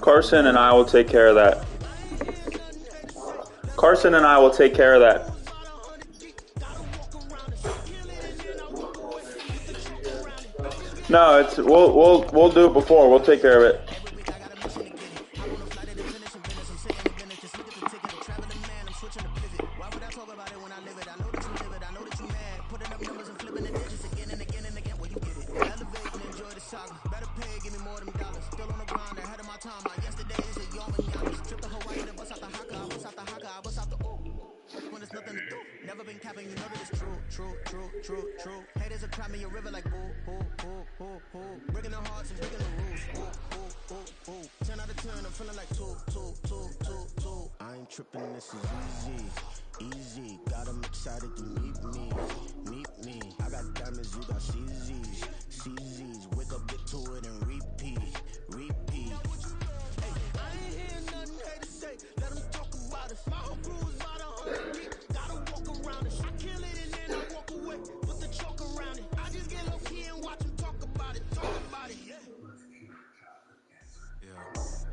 Carson and I will take care of that. Carson and I will take care of that. No, it's we'll do it before. We'll take care of it.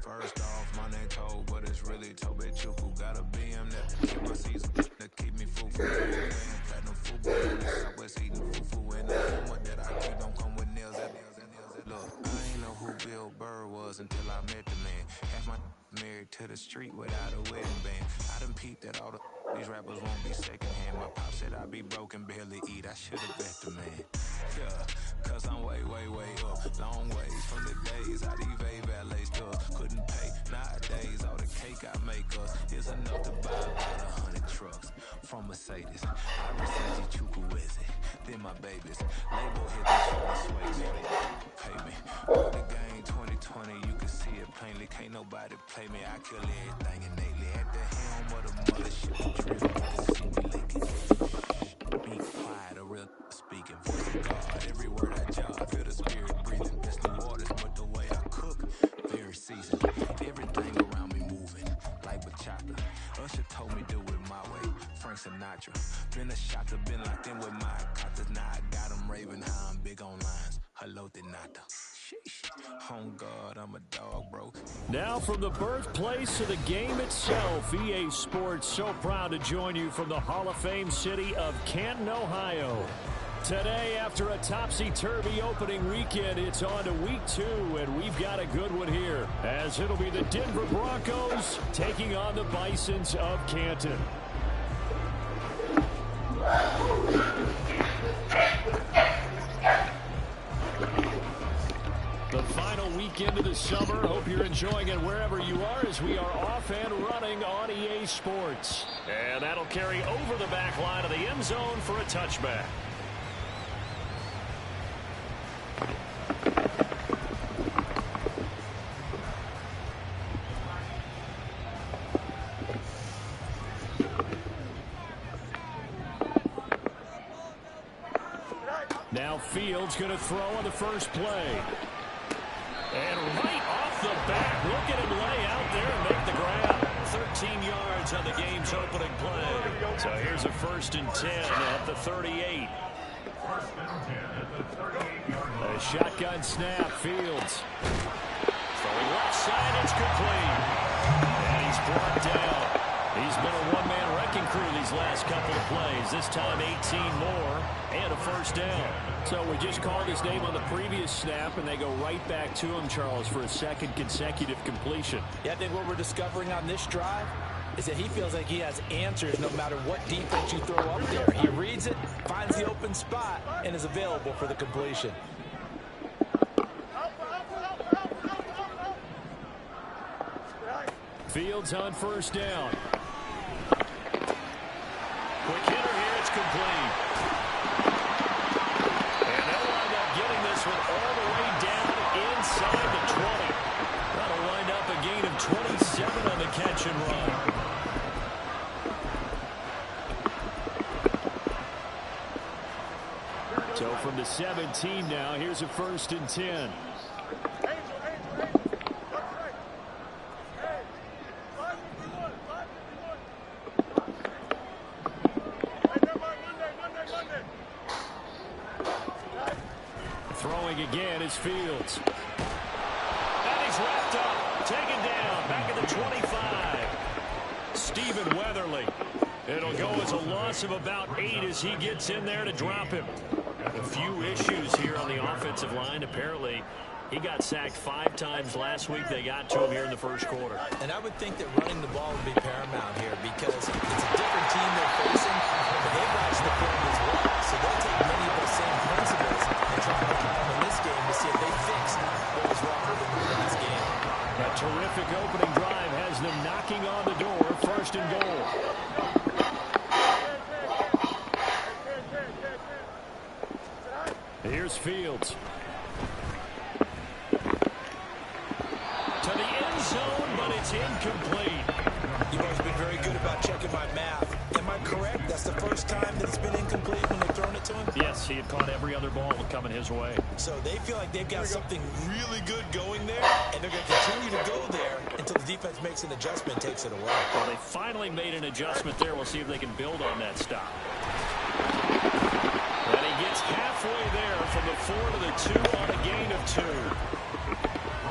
First off, my name Toad, but it's really Tobe Chuku. Got a BM that keep my season, that keep me full. Platinum football, Southwest eating fufu, and the former that I keep don't come with nails. Look, I ain't know who Bill Burr was until I met the man. Half my married to the street without a wedding band. I done peeped that all these rappers won't be secondhand. My pop said I'd be broken, barely eat. I should've bet the man. Yeah, cause I'm way up. Long ways from the days I evade valet stuff. Couldn't pay. Nowadays, all the cake I make us is enough to buy about 100 trucks. From Mercedes, I receive Chukwueze. Then my babies. Label hit the shoulder sway, so they pay me. With the game 2020, you can see it plainly. Can't nobody play me. I kill everything innately. At the helm of the mothership, drill. You can see me licking. Be quiet, a real speaking. Voice of God, every word I jog. Feel the spirit breathing. Best new waters, but the way I cook, very seasoned. Everything around me moving, like bachata. Usher told me do it my way. Frank Sinatra. Been a shot to been locked in with my coppers. Now I got them raving how I'm big on lines. Hello, Denata. On God, I'm a dog, bro. Now from the birthplace of the game itself, EA Sports so proud to join you from the Hall of Fame city of Canton, Ohio. Today, after a topsy-turvy opening weekend, it's on to week 2, and we've got a good one here, as it'll be the Denver Broncos taking on the Bisons of Canton. The final weekend of the summer. Hope you're enjoying it wherever you are, as we are off and running on EA Sports. And that'll carry over the back line of the end zone for a touchback. Now Fields going to throw on the first play. And right off the bat, look at him lay out there and make the grab. 13 yards on the game's opening play. So here's a 1st and 10 at the 38. A shotgun snap, Fields. Throwing left side, it's complete. And he's brought down. He's been a one-man wrecking crew these last couple of plays. This time 18 more and a 1st down. So we just called his name on the previous snap, and they go right back to him, Charles, for a 2nd consecutive completion. Yeah, I think what we're discovering on this drive, is that he feels like he has answers no matter what defense you throw up there. He reads it, finds the open spot, and is available for the completion. Fields on first down. Quick hitter here, it's complete. And they'll wind up getting this one all the way down inside the 20. That'll wind up a gain of 27 on the catch and run. So from the 17 now, here's a 1st and 10. Throwing again is Fields. And he's wrapped up, taken down, back at the 25. Stephen Weatherly. It'll go as a loss of about 8 as he gets in there to drop him. A few issues here on the offensive line. Apparently, he got sacked 5 times last week. They got to him here in the first quarter. And I would think that running the ball would be paramount here because it's a different team they're facing, but they've watched the film as well. So they'll take many of those same principles and try to apply them in this game to see if they fix what was wrong with them in the last game. A terrific opening drive has them knocking on the door. 1st and goal. Here's Fields. To the end zone, but it's incomplete. You've always been very good about checking my math. Am I correct? That's the first time that it's been incomplete when they've thrown it to him? Yes, he had caught every other ball coming his way. So they feel like they've got something really good going there, and they're going to continue to go there until the defense makes an adjustment, takes it away. Well, they finally made an adjustment there. We'll see if they can build on that stop. And he gets halfway there from the 4 to the 2 on a gain of 2.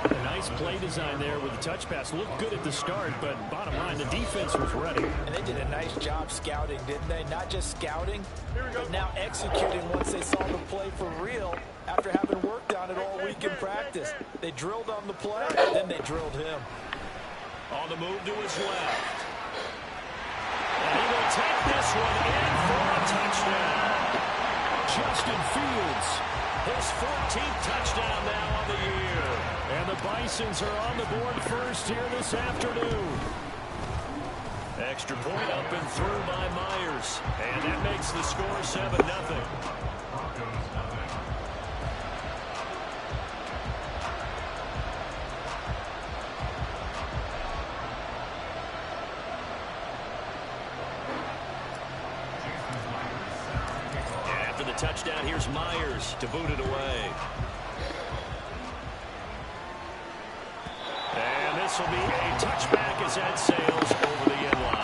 A nice play design there with the touch pass. Looked good at the start, but bottom line, the defense was ready. And they did a nice job scouting, didn't they? Not just scouting, but now executing once they saw the play for real after having worked on it all week in practice. They drilled on the play, then they drilled him. On the move to his left. And he will take this one in for a touchdown. Justin Fields, his 14th touchdown now on the year. And the Bisons are on the board first here this afternoon. Extra point up and through by Myers. And that makes the score 7-0. After the touchdown, here's Myers to boot it away. And this will be a touchback as that sails over the end line.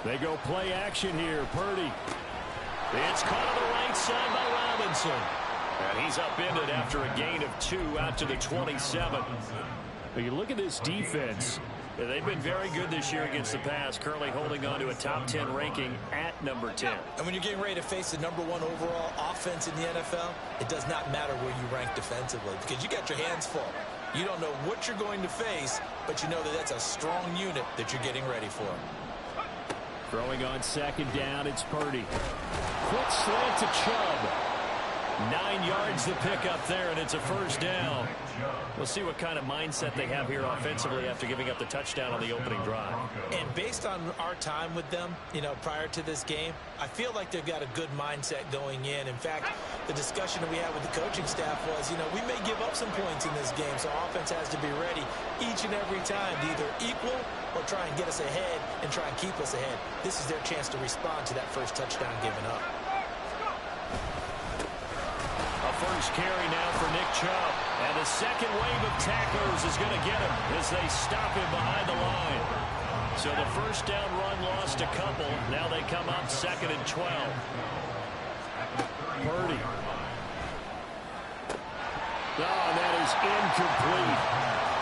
They go play action here. Purdy. It's caught on the right side by Robinson. And he's upended after a gain of 2 out to the 27. But you look at this defense. They've been very good this year against the pass, currently holding on to a top 10 ranking at number 10. And when you're getting ready to face the #1 overall offense in the NFL, it does not matter where you rank defensively because you got your hands full. You don't know what you're going to face, but you know that that's a strong unit that you're getting ready for. Throwing on 2nd down, it's Purdy. Quick slant to Chubb. 9 yards to pick up there, and it's a 1st down. We'll see what kind of mindset they have here offensively after giving up the touchdown on the opening drive. And based on our time with them, prior to this game, I feel like they've got a good mindset going in. In fact, the discussion that we had with the coaching staff was, we may give up some points in this game, so offense has to be ready each and every time to either equal or try and get us ahead and try and keep us ahead. This is their chance to respond to that first touchdown given up. A first carry now for Nick Chubb. And the second wave of tacklers is going to get him as they stop him behind the line. So the first down run lost a couple. Now they come up 2nd and 12. Purdy. Oh, that is incomplete.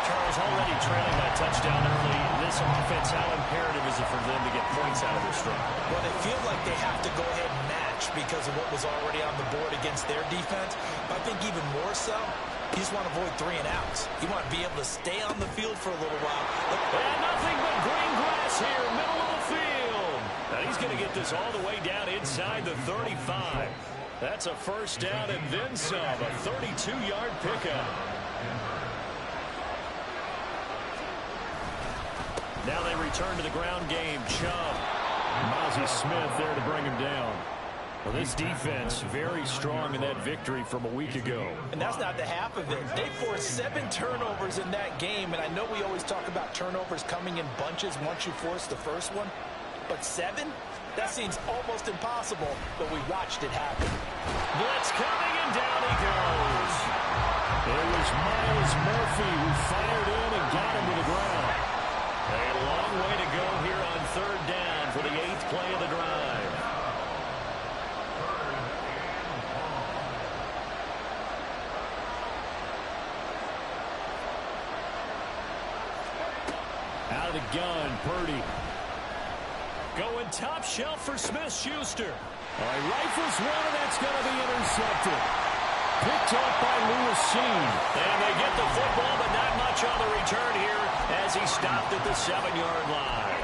Charles, already trailing by touchdown early. This offense, how imperative is it for them to get points out of this strike? Well, they feel like they have to go ahead and match because of what was already on the board against their defense. But I think even more so, you just want to avoid 3 and outs. You want to be able to stay on the field for a little while. And nothing but green grass here, middle of the field. Now he's going to get this all the way down inside the 35. That's a first down and then some, a 32-yard pickup. Now they return to the ground game. Chubb. Mozzie Smith there to bring him down. Well, this defense very strong in that victory from a week ago. And that's not the half of it. They forced 7 turnovers in that game, and I know we always talk about turnovers coming in bunches once you force the first one, but 7? That seems almost impossible, but we watched it happen. Blitz coming, and down he goes. It was Myles Murphy who fired in and got him to the ground. A long way to go here on 3rd down for the 8th play of the drive. Out of the gun, Purdy. Going top shelf for Smith-Schuster. All right, rifles one, and that's going to be intercepted. Picked up by Lewis Seen. And they get the football, but not much on the return here as he stopped at the 7-yard line.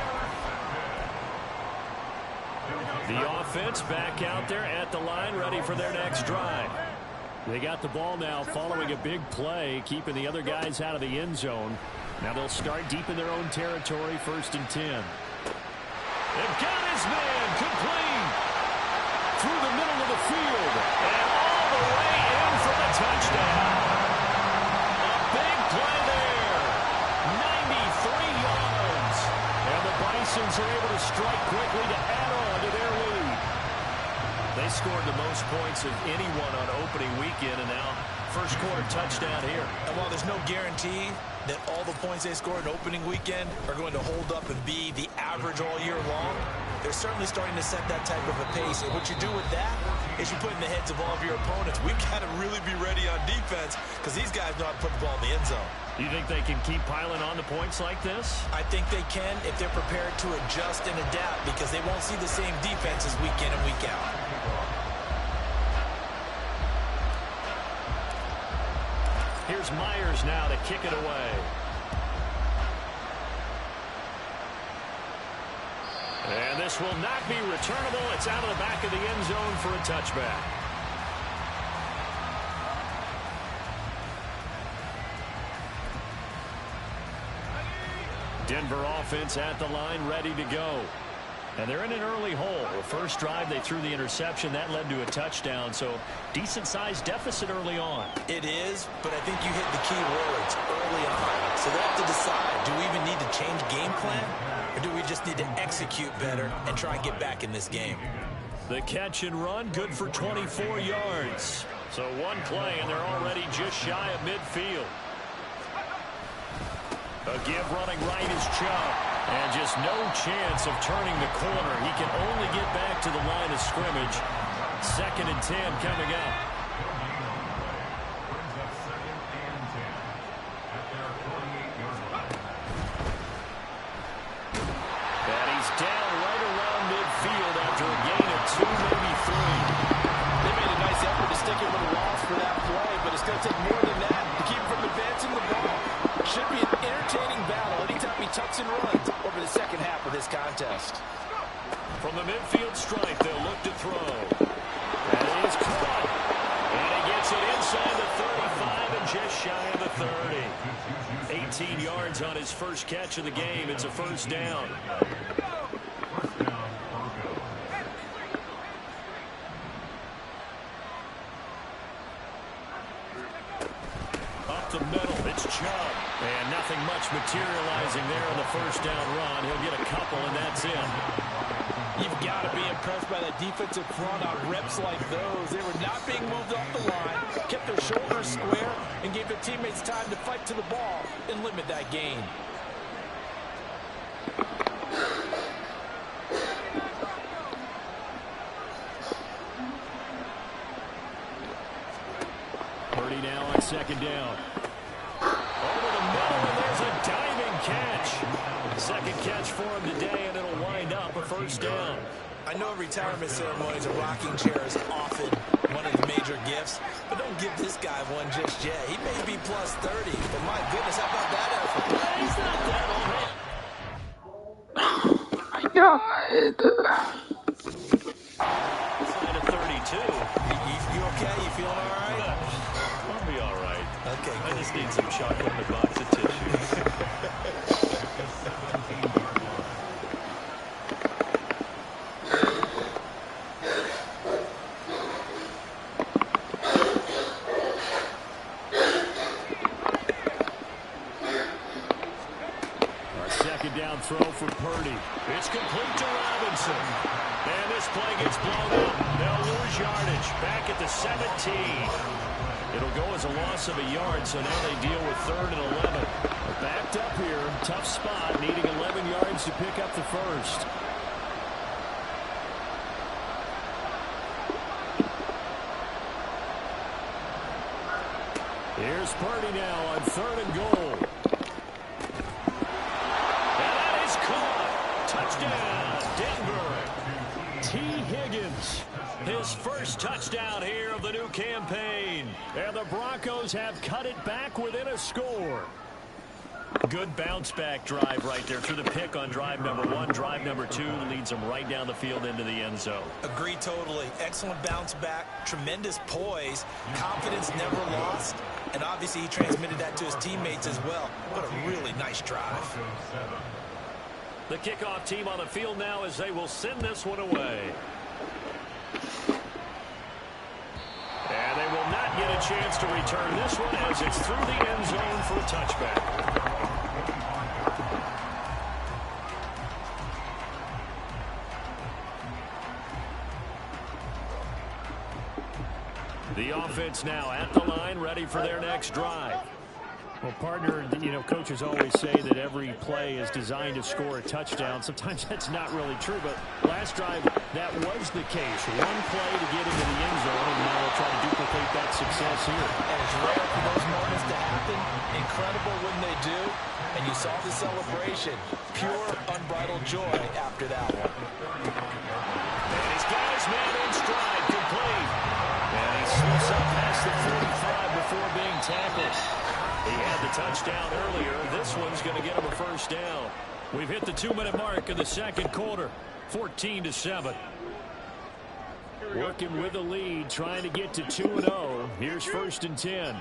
The offense back out there at the line, ready for their next drive. They got the ball now following a big play, keeping the other guys out of the end zone. Now they'll start deep in their own territory, 1st and 10. They've got his man complete through the middle of the field and all the way in for the touchdown. A big play there. 93 yards. And the Bisons are able to strike quickly to add on to their lead. They scored the most points of anyone on opening weekend, and now first quarter touchdown here. And while there's no guarantee that all the points they scored in opening weekend are going to hold up and be the average all year long, they're certainly starting to set that type of a pace. And what you do with that is you put in the heads of all of your opponents, we've got to really be ready on defense because these guys know how to put the ball in the end zone. You think they can keep piling on the points like this? I think they can if they're prepared to adjust and adapt because they won't see the same defenses week in and week out. Here's Myers now to kick it away. And this will not be returnable. It's out of the back of the end zone for a touchback. Denver offense at the line, ready to go. And they're in an early hole. The first drive, they threw the interception. That led to a touchdown, so decent-sized deficit early on. It is, but I think you hit the key words early on. So they have to decide, do we even need to change game plan, or do we just need to execute better and try and get back in this game? The catch and run, good for 24 yards. So one play, and they're already just shy of midfield. A give running right is Chubb. And just no chance of turning the corner. He can only get back to the line of scrimmage. 2nd and 10 coming up. And he's down right around midfield after a gain of 2, maybe 3. They made a nice effort to stick him with a loss for that play, but it's going to take more than that to keep him from advancing the ball. Should be an entertaining battle anytime he tucks and runs over the second half of this contest. From the midfield stripe, they'll look to throw. And it is caught. And he gets it inside the 35 and just shy of the 30. 18 yards on his first catch of the game. It's a first down. Up the middle, it's Chubb. And nothing much materializing there on the first down run. He'll get a couple, and that's it. You've got to be impressed by that defensive front on reps like those. They were not being moved off the line, kept their shoulders square, and gave their teammates time to fight to the ball and limit that gain. second down. Over the middle, and there's a diving catch. Second catch for him today, and it'll wind up a first down. I know retirement ceremonies, a rocking chair is often one of the major gifts, but don't give this guy one just yet. He may be plus 30, but my goodness, how about that effort? He's not that old. My God. Sign of 32. You okay? You feeling all right? I'll be all right. Okay, I good. just need some chocolate in a box of tissues. Down throw for Purdy. It's complete to Robinson. And this play gets blown up. They'll lose yardage. Back at the 17. It'll go as a loss of a yard, so now they deal with 3rd and 11. Backed up here. Tough spot, needing 11 yards to pick up the first. Here's Purdy now on 3rd and goal. Touchdown, Denver. T. Higgins, his first touchdown here of the new campaign. And the Broncos have cut it back within a score. Good bounce-back drive right there through the pick on drive number 1. Drive number 2 leads them right down the field into the end zone. Agree totally. Excellent bounce back, tremendous poise, confidence never lost, and obviously he transmitted that to his teammates as well. What a really nice drive. The kickoff team on the field now as they will send this one away. And they will not get a chance to return this one as it's through the end zone for a touchback. The offense now at the line, ready for their next drive. Well, partner, you know, coaches always say that every play is designed to score a touchdown. Sometimes that's not really true, but last drive, that was the case. One play to get into the end zone, and now they'll try to duplicate that success here. And it's rare for those moments to happen. Incredible when they do. And you saw the celebration. Pure, unbridled joy after that one. And he's got his man in stride, complete. And he slips up past the 45 before being tackled. He had the touchdown earlier. This one's going to get him a first down. We've hit the 2-minute mark of the second quarter. 14-7. Working with the lead, trying to get to 2-0. Here's 1st and 10.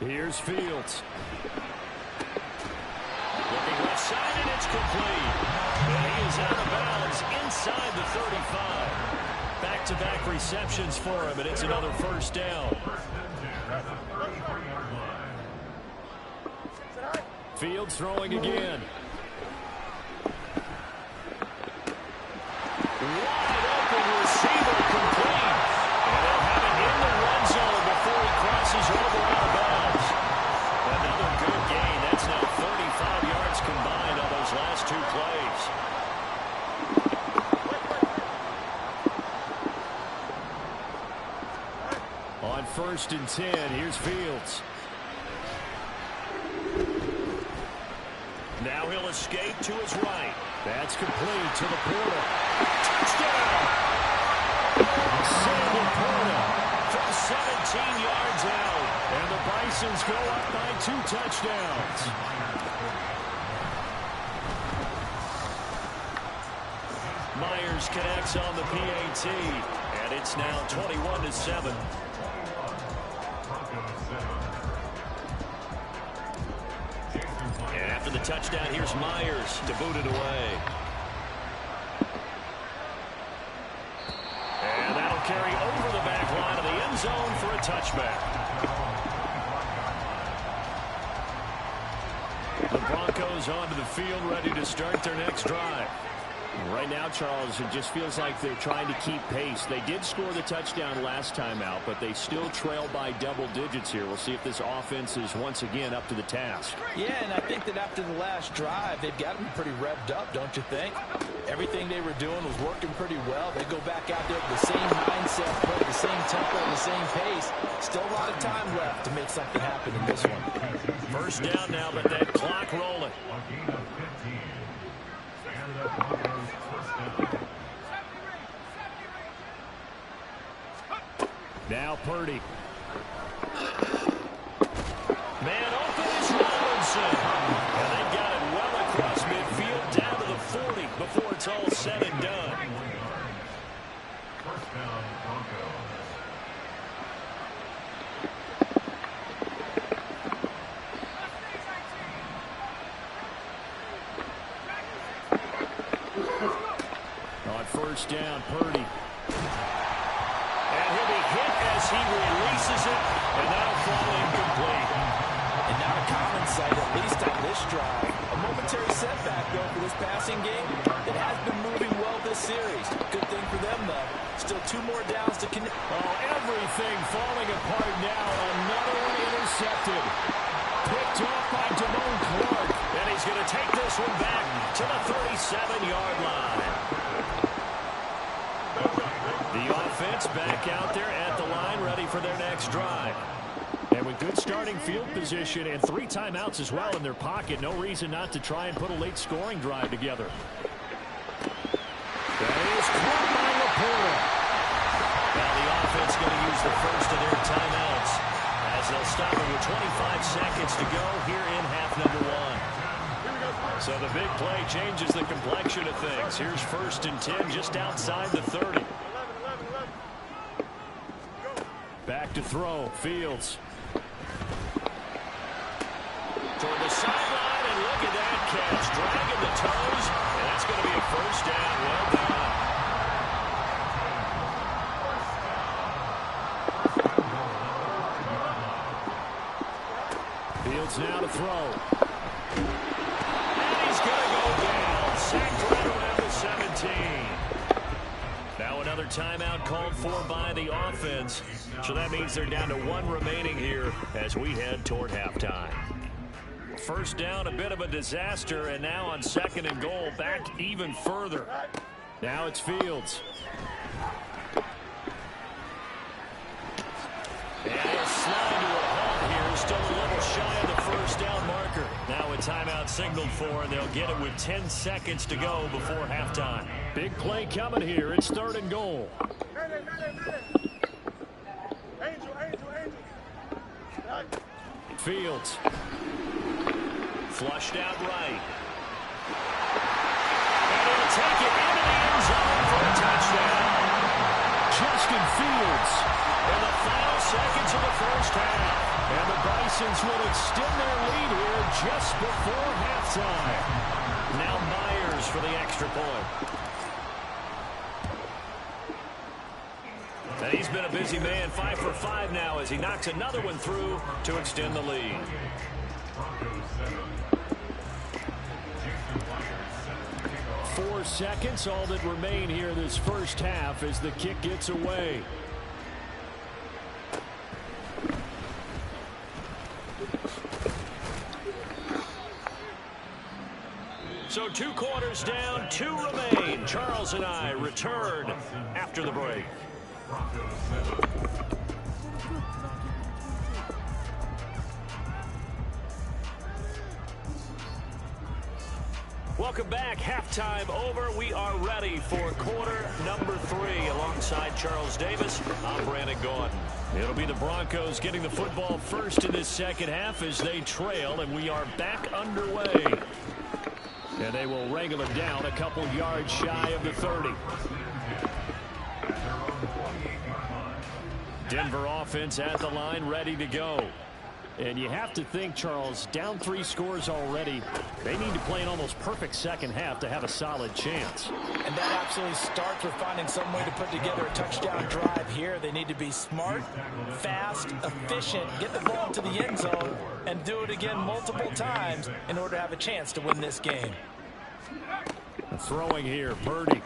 Here's Fields. Looking left side, and it's complete. And he is out of bounds inside the 35. Back-to-back receptions for him, and it's another first down. Fields throwing again. Wide open receiver, complete. And they'll have it in the red zone before he crosses over out of bounds. Another good gain. That's now 35 yards combined on those last 2 plays. On 1st and 10, here's Fields. Now he'll escape to his right. That's complete to the Porter. Touchdown! Sam Porter from 17 yards out. And the Bisons go up by 2 touchdowns. Myers connects on the PAT. And it's now 21-7. And after the touchdown, here's Myers to boot it away. And that'll carry over the back line of the end zone for a touchback. The Broncos onto the field, ready to start their next drive. Right now, Charles, it just feels like they're trying to keep pace. They did score the touchdown last time out, but they still trail by double digits here. We'll see if this offense is once again up to the task. Yeah, and I think that after the last drive, they've got to be pretty revved up, don't you think? Everything they were doing was working pretty well. They go back out there with the same mindset, play the same tempo, the same pace. Still a lot of time left to make something happen in this one. First down now, but that clock rolling. Now Purdy. Man open is Robinson. And they got it well across midfield down to the 40 before it's all said and done. First down, Broncos. On first down, Purdy. And he'll be hit as he releases it, and that'll fall incomplete. And not a common sight, at least on this drive. A momentary setback, though, for this passing game. It has been moving well this series. Good thing for them, though. Still 2 more downs to connect. Oh, everything falling apart now. Another one intercepted. Picked off by Damone Clark. And he's going to take this one back to the 37-yard line. The offense back out there at the line, ready for their next drive. And with good starting field position and 3 timeouts as well in their pocket, no reason not to try and put a late scoring drive together. That is caught by Laporta. Now the offense going to use the first of their timeouts as they'll stop it with 25 seconds to go here in half number 1. So the big play changes the complexion of things. Here's first and 10 just outside the 30. Back to throw, Fields. Toward the sideline, and look at that catch. Dragging the toes, and that's going to be a first down. Well done. Fields now to throw. And he's going to go down. Sacked right around the 17. Now another timeout called for by the offense. So that means they're down to 1 remaining here as we head toward halftime. First down, a bit of a disaster, and now on second and goal, back even further. Now it's Fields. And he'll slide to a halt here, still a little shy of the first down marker. Now a timeout signaled for, and they'll get it with 10 seconds to go before halftime. Big play coming here. It's third and goal. Fields. Flushed out right. And he'll take it into the end zone for a touchdown. Justin Fields in the final seconds of the first half. And the Bisons will extend their lead here just before halftime. Now Myers for the extra point. And he's been a busy man, 5 for 5 now as he knocks another one through to extend the lead. 4 seconds, all that remain here this first half as the kick gets away. So 2 quarters down, 2 remain. Charles and I return after the break. Welcome back. Halftime over. We are ready for quarter number 3. Alongside Charles Davis, I'm Brandon Gordon. It'll be the Broncos getting the football first in this second half as they trail, and we are back underway. And they will wrangle it down a couple yards shy of the 30. Denver offense at the line, ready to go. And you have to think, Charles, down 3 scores already. They need to play an almost perfect second half to have a solid chance. And that absolutely starts with finding some way to put together a touchdown drive here. They need to be smart, fast, efficient, get the ball to the end zone, and do it again multiple times in order to have a chance to win this game. throwing here, Purdy.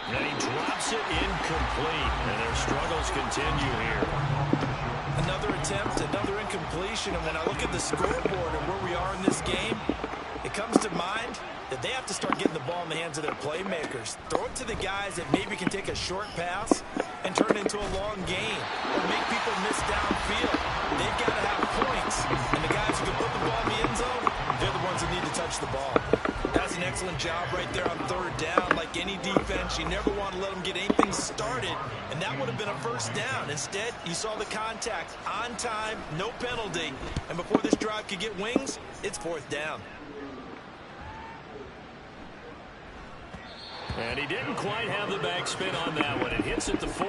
And he drops it incomplete. And their struggles continue here. Another attempt, another incompletion. And when I look at the scoreboard and where we are in this game, it comes to mind that they have to start getting the ball in the hands of their playmakers. Throw it to the guys that maybe can take a short pass and turn it into a long game or make people miss downfield. They've got to have points. And the guys who can put the ball in the end zone, they're the ones that need to touch the ball. That's an excellent job right there on third down. Like any defense, you never want to let them get anything started, and that would have been a first down. Instead, you saw the contact on time, no penalty, and before this drive could get wings, it's fourth down. And he didn't quite have the backspin on that one. It hits at the 4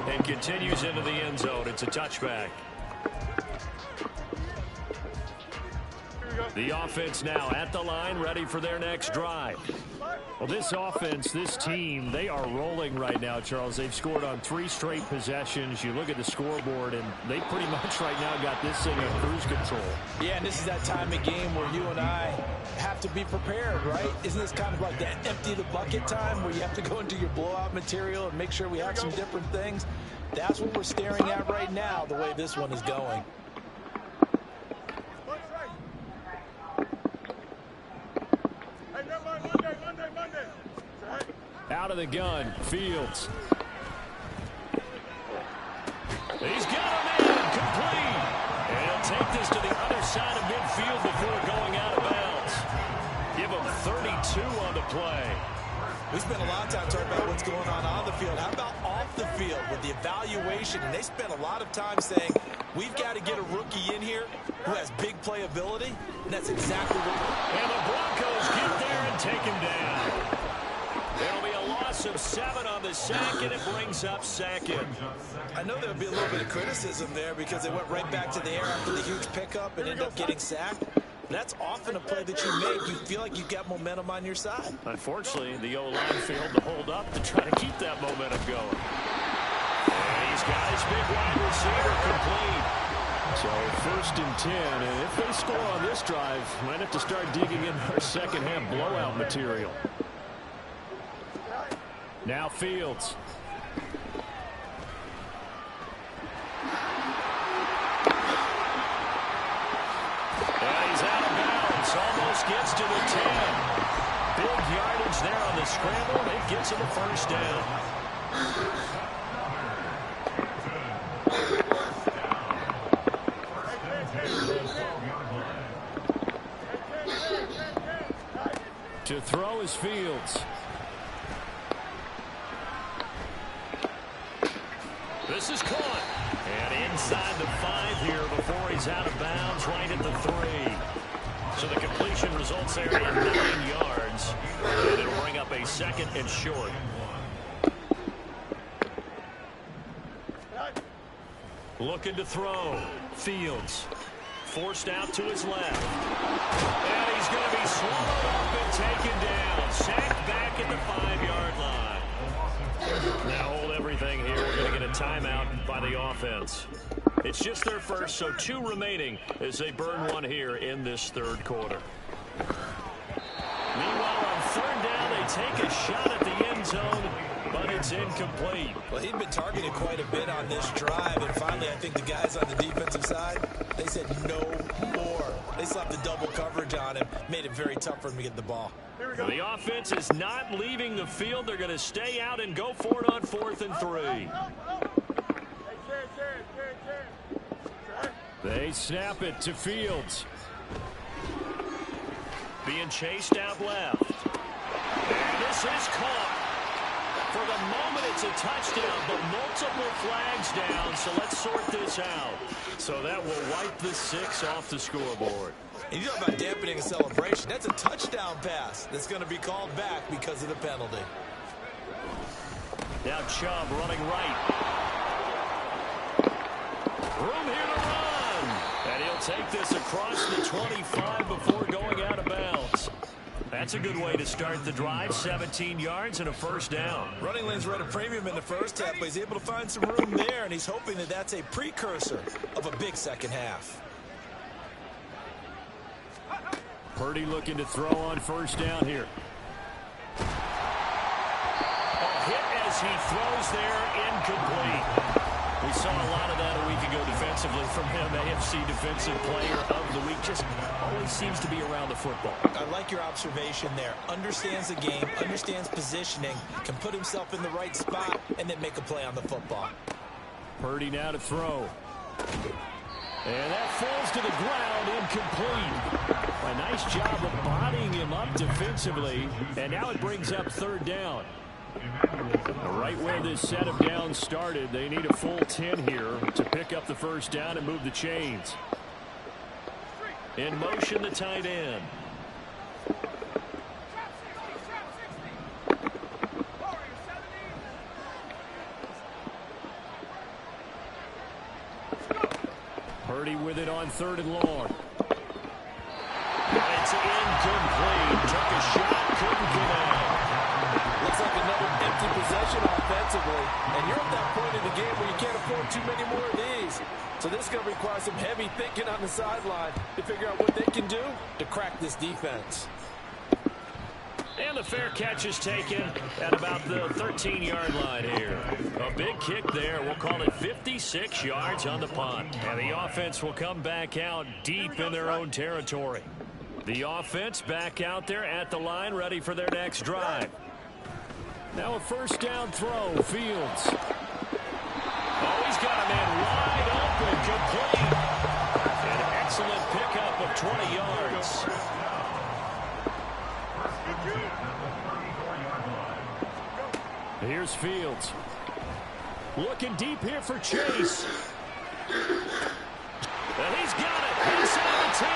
and continues into the end zone. It's a touchback. The offense now at the line, ready for their next drive. Well, this offense, this team, they are rolling right now, Charles. They've scored on 3 straight possessions. You look at the scoreboard, and they pretty much right now got this thing on cruise control. Yeah, and this is that time of game where you and I have to be prepared, right? Isn't this kind of like that empty the bucket time where you have to go into your blowout material and make sure we have some different things? That's what we're staring at right now, the way this one is going. Out of the gun, Fields. He's got him in, complete. And he'll take this to the other side of midfield before going out of bounds. Give him 32 on the play. We spent a lot of time talking about what's going on the field. How about off the field with the evaluation? And they spent a lot of time saying, we've got to get a rookie in here who has big playability, and that's exactly what we're... And the Broncos get there and take him down. There'll be a loss of 7 on the sack, and it brings up second. I know there'll be a little bit of criticism there because they went right back to the air after the huge pickup and ended up getting sacked. That's often a play that you make. You feel like you've got momentum on your side. Unfortunately, the O-line failed to hold up to try to keep that momentum going. And he's got his big wide receiver complete. So 1st and 10, and if they score on this drive, might have to start digging in our second half blowout material. Now Fields. And he's out of bounds. Almost gets to the 10. Big yardage there on the scramble. It gets him a first down. To throw is Fields. This is caught. And inside the 5 here before he's out of bounds, right at the 3. So the completion results there in 9 yards. And it'll bring up a 2nd and short. Looking to throw. Fields. Forced out to his left. And he's going to be swallowed up and taken down. Sacked back at the 5-yard line. Now hold everything here. We're going to get a timeout by the offense. It's just their first, so 2 remaining as they burn 1 here in this 3rd quarter. Meanwhile, on 3rd down, they take a shot at the end zone, but it's incomplete. Well, he'd been targeted quite a bit on this drive, and finally I think the guys on the defensive side, they said no more. They slapped the double coverage on him, made it very tough for him to get the ball. The offense is not leaving the field. They're going to stay out and go for it on 4th and 3. They snap it to Fields. Being chased out left. And this is caught. For the moment, it's a touchdown, but multiple flags down, so let's sort this out. So that will wipe the 6 off the scoreboard. And you talk about dampening a celebration. That's a touchdown pass that's going to be called back because of the penalty. Now Chubb running right. Room here to run. And he'll take this across the 25 before going out of bounds. That's a good way to start the drive. 17 yards and a first down. Running lanes were at a premium in the first half, but he's able to find some room there, and he's hoping that that's a precursor of a big second half. Purdy looking to throw on 1st down here. as he throws there, incomplete. We saw a lot of that a week ago defensively from him. AFC Defensive Player of the Week. Just always seems to be around the football. I like your observation there. Understands the game, understands positioning, can put himself in the right spot, and then make a play on the football. Purdy now to throw. And that falls to the ground, incomplete. A nice job of bodying him up defensively. And now it brings up third down. Right where this set of downs started, they need a full 10 here to pick up the first down and move the chains. In motion, the tight end. Purdy with it on 3rd and long. It's incomplete. Took a shot, couldn't get out. Looks like another empty possession offensively. And you're at that point in the game where you can't afford too many more of these. So this is going to require some heavy thinking on the sideline to figure out what they can do to crack this defense. And the fair catch is taken at about the 13-yard line here. A big kick there. We'll call it 56 yards on the punt. And the offense will come back out deep in their own territory. The offense back out there at the line, ready for their next drive. Now a first down throw, Fields. Oh, he's got a man wide open, complete. An excellent pickup of 20 yards. Here's Fields. Looking deep here for Chase. And he's got it inside the 10.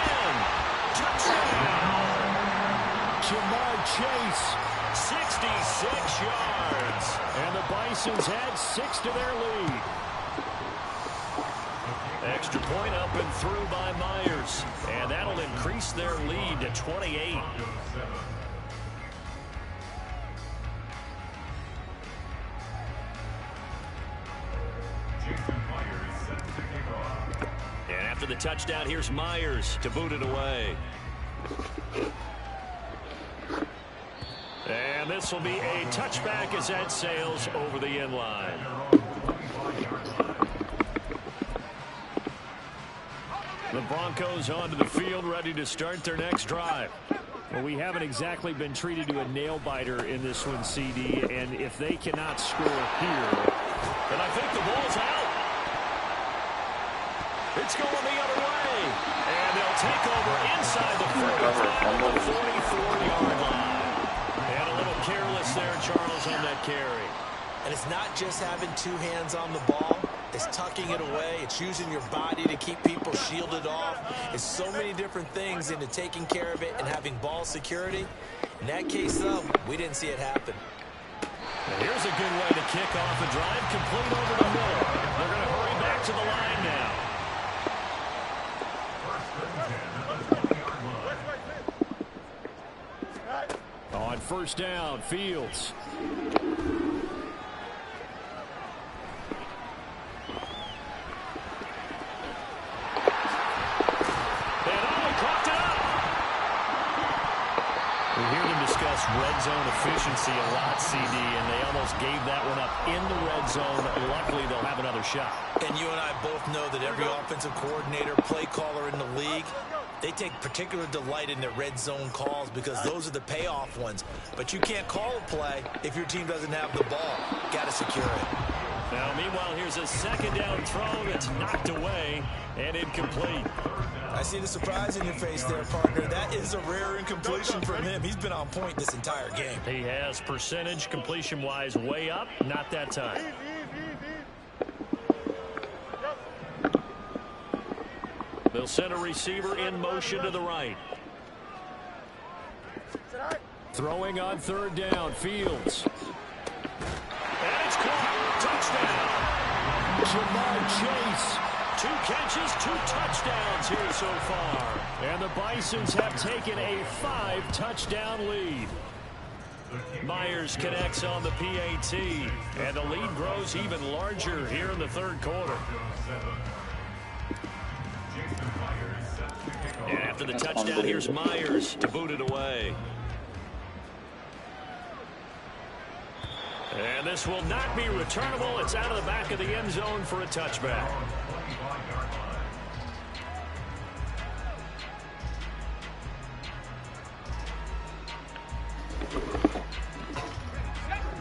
Touchdown. Jamar Chase, 66 yards. And the Bisons add 6 to their lead. Extra point up and through by Myers. And that'll increase their lead to 28. And after the touchdown, here's Myers to boot it away. And this will be a touchback as that sails over the end line. The Broncos onto the field, ready to start their next drive. Well, we haven't exactly been treated to a nail-biter in this one, CD, and if they cannot score here, then I think the ball's out. It's going the other way, and they'll take over inside the 44-yard line. And a little careless there, Charles, on that carry. And it's not just having two hands on the ball. It's tucking it away. It's using your body to keep people shielded off. It's so many different things into taking care of it and having ball security. In that case, though, we didn't see it happen. And here's a good way to kick off a drive, complete over the middle. They're going to hurry back to the line now. On first down, Fields. Red zone efficiency a lot, CD, and they almost gave that one up in the red zone. Luckily, they'll have another shot. And you and I both know that every offensive coordinator, play caller in the league, they take particular delight in their red zone calls because those are the payoff ones. But you can't call a play if your team doesn't have the ball. Got to secure it. Now, meanwhile, here's a second down throw that's knocked away and incomplete. I see the surprise in your face there, partner. That is a rare incompletion from him. He's been on point this entire game. He has percentage completion-wise way up. Not that time. They'll send a receiver in motion to the right. Throwing on third down, Fields. And it's caught. Touchdown. Jamar Chase. 2 catches, 2 touchdowns here so far. And the Bisons have taken a 5-touchdown lead. Myers connects on the PAT. And the lead grows even larger here in the third quarter. And after the touchdown, here's Myers to boot it away. And this will not be returnable. It's out of the back of the end zone for a touchback.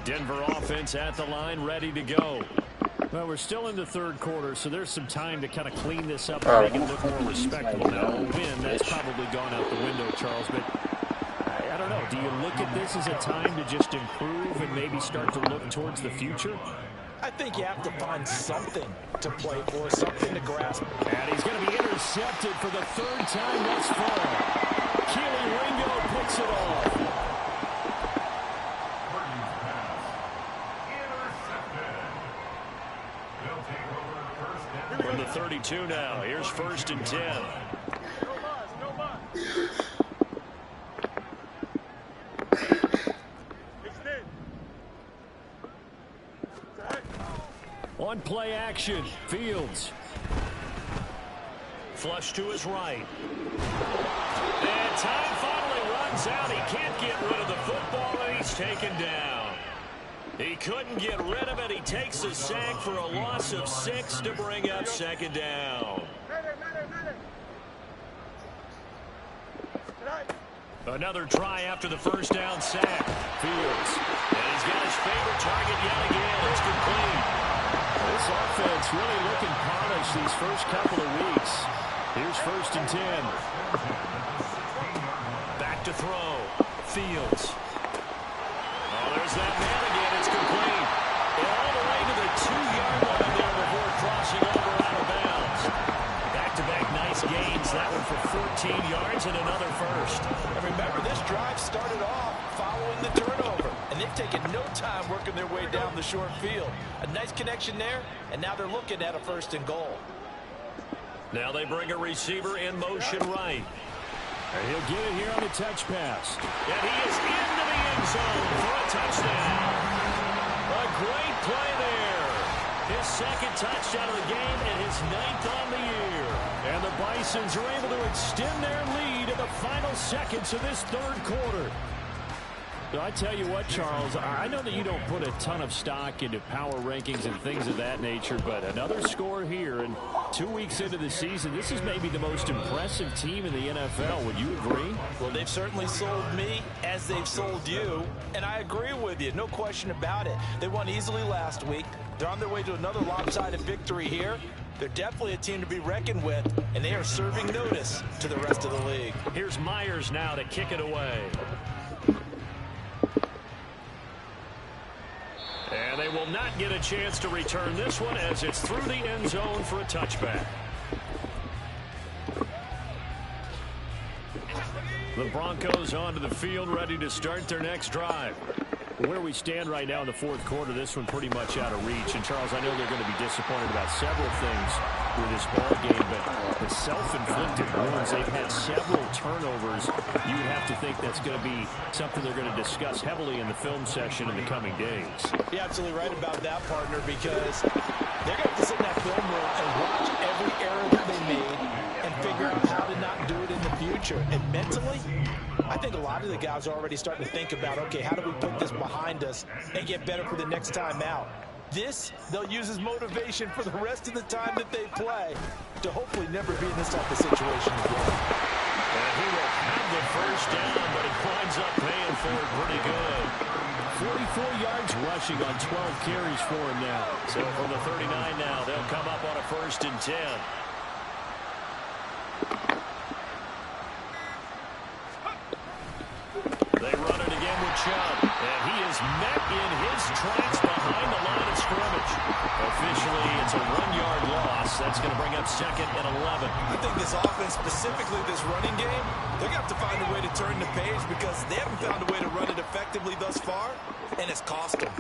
Denver offense at the line, ready to go. Well, we're still in the third quarter, so there's some time to kind of clean this up and make it look more respectable. Now, a win, that's probably gone out the window, Charles, but I don't know. Do you look at this as a time to just improve and maybe start to look towards the future? I think you have to find something to play for, something to grasp. And he's going to be intercepted for the third time thus far. Keely Ringo picks it off. From the 32 now, here's 1st and 10. On play action, Fields. Flush to his right. And time finally runs out. He can't get rid of the football, and he's taken down. He couldn't get rid of it. He takes a sack for a loss of 6 to bring up 2nd down. Another try after the 1st down sack. Fields. And he's got his favorite target yet again. It's complete. This offense really looking polished these first couple of weeks. Here's 1st and 10. Back to throw. Fields. Oh, there's that man again. It's complete. And all the way to the 2-yard line there before crossing over out of bounds. Back-to-back nice gains. That one for 14 yards and another first. And remember, this drive started off following the turnover. And they've taken no time working their way down the short field. A nice connection there, and now they're looking at a 1st and goal. Now they bring a receiver in motion right. And he'll get it here on the touch pass. And he is into the end zone for a touchdown. A great play there. His 2nd touchdown of the game and his 9th on the year. And the Bisons are able to extend their lead in the final seconds of this 3rd quarter. So I tell you what, Charles, I know that you don't put a ton of stock into power rankings and things of that nature, but another score here, and 2 weeks into the season, this is maybe the most impressive team in the NFL. Would you agree? Well, they've certainly sold me as they've sold you, and I agree with you, no question about it. They won easily last week. They're on their way to another lopsided victory here. They're definitely a team to be reckoned with, and they are serving notice to the rest of the league. Here's Myers now to kick it away. And they will not get a chance to return this one as it's through the end zone for a touchback. The Broncos onto the field, ready to start their next drive. Where we stand right now in the 4th quarter, this one pretty much out of reach. And, Charles, I know they're going to be disappointed about several things with this ball game, but the self-inflicted wounds, they've had several turnovers. You would have to think that's going to be something they're going to discuss heavily in the film session in the coming days. You're absolutely right about that, partner, because they're going to have to sit in that film room and watch every error that they made and figure out how to not do it in the future. And mentally, I think a lot of the guys are already starting to think about, okay, how do we put this behind us and get better for the next time out? This, they'll use as motivation for the rest of the time that they play to hopefully never be in this type of situation again. And he will have the 1st down, but he winds up paying for it pretty good. 44 yards rushing on 12 carries for him now. So from the 39 now, they'll come up on a 1st and 10. They run it again with Chubb, and he is met in his tracks behind the line of scrimmage. Officially, it's a 1-yard loss. That's going to bring up 2nd and 11. I think this offense, specifically this running game, they're going to have to find a way to turn the page because they haven't found a way to run it effectively thus far, and it's cost them.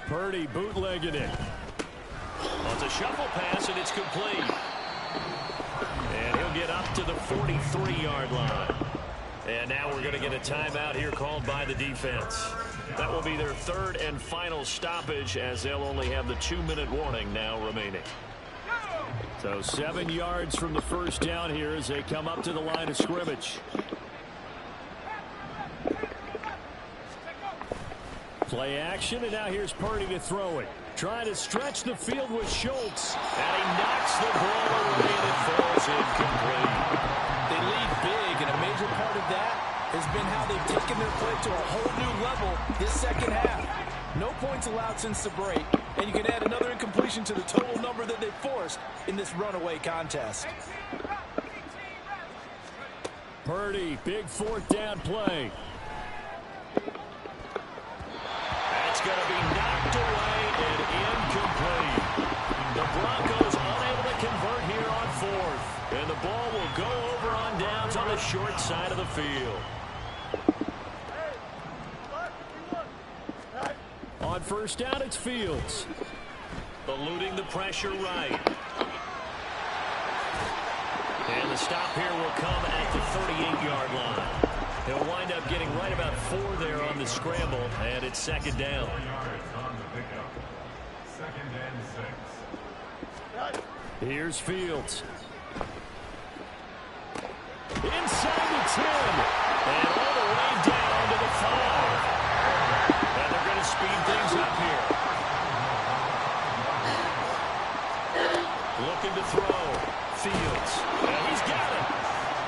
Purdy bootlegging it. Well, it's a shuffle pass, and it's complete. And he'll get up to the 43-yard line. And now we're going to get a timeout here called by the defense. That will be their 3rd and final stoppage as they'll only have the 2-minute warning now remaining. So 7 yards from the 1st down here as they come up to the line of scrimmage. Play action, and now here's Purdy to throw it. Trying to stretch the field with Schultz. And he knocks the ball away, and it falls incomplete. They lead big, and a major part of that has been how they've taken their play to a whole new level this second half. No points allowed since the break, and you can add another incompletion to the total number that they forced in this runaway contest. Purdy, big fourth down play. That's going to be knocked away and incomplete. The Broncos unable to convert here on fourth. And the ball will go over on downs on the short side of the field. On first down, it's Fields. Eluding the pressure right. And the stop here will come at the 38-yard line. He'll wind up getting right about 4 there on the scramble, and it's second down. Here's Fields. Inside the 10. And all the way down to the 5. And they're going to speed things up here. Looking to throw. Fields. And he's got it.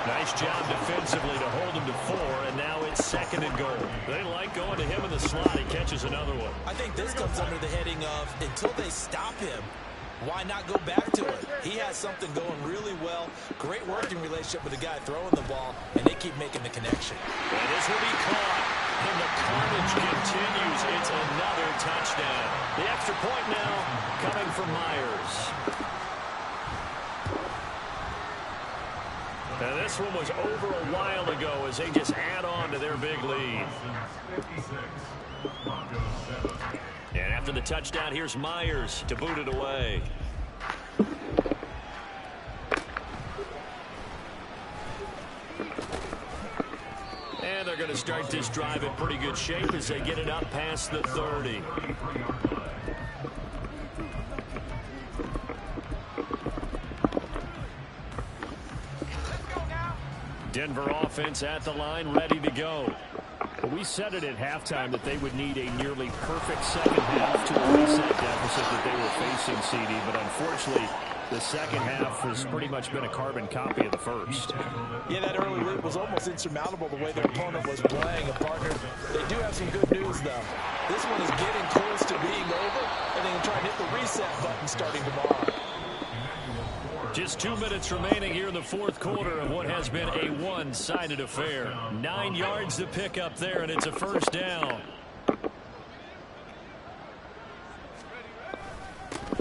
Nice job defensively to hold him to 4, and now it's second and goal. They like going to him in the slot. He catches another one. I think this comes under the heading of until they stop him, why not go back to it? He has something going really well. Great working relationship with the guy throwing the ball, and they keep making the connection. And this will be caught, and the carnage continues. It's another touchdown. The extra point now coming from Myers. And this one was over a while ago as they just add on to their big lead. And after the touchdown, here's Myers to boot it away. And they're going to start this drive in pretty good shape as they get it up past the 30. Denver offense at the line, ready to go. We said it at halftime that they would need a nearly perfect second half to erase that deficit that they were facing, CD. But unfortunately, the second half has pretty much been a carbon copy of the first. Yeah, that early lead was almost insurmountable the way their opponent was playing. And, partner, they do have some good news, though. This one is getting close to being over, and they can try and hit the reset button starting tomorrow. Just 2 minutes remaining here in the fourth quarter of what has been a one-sided affair. 9 yards to pick up there, and it's a first down.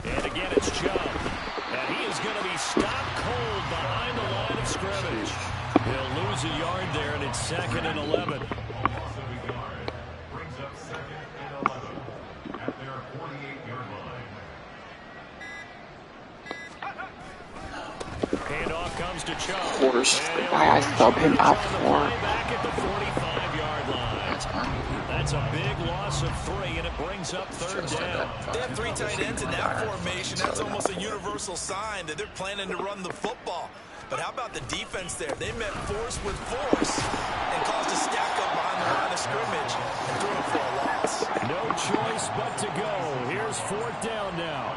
And again, it's Chubb. And he is going to be stopped cold behind the line of scrimmage. He'll lose a yard there, and it's second and 11. Handoff comes to Chubb. Worst guy I sub him out for. Back at the 45-yard line. That's a big loss of 3, and it brings up third down. They have 3 tight ends in that formation. That's almost a universal sign that they're planning to run the football. But how about the defense there? They met force with force and caused a stack up behind the line of scrimmage and threw it for a loss. No choice but to go. Here's fourth down now.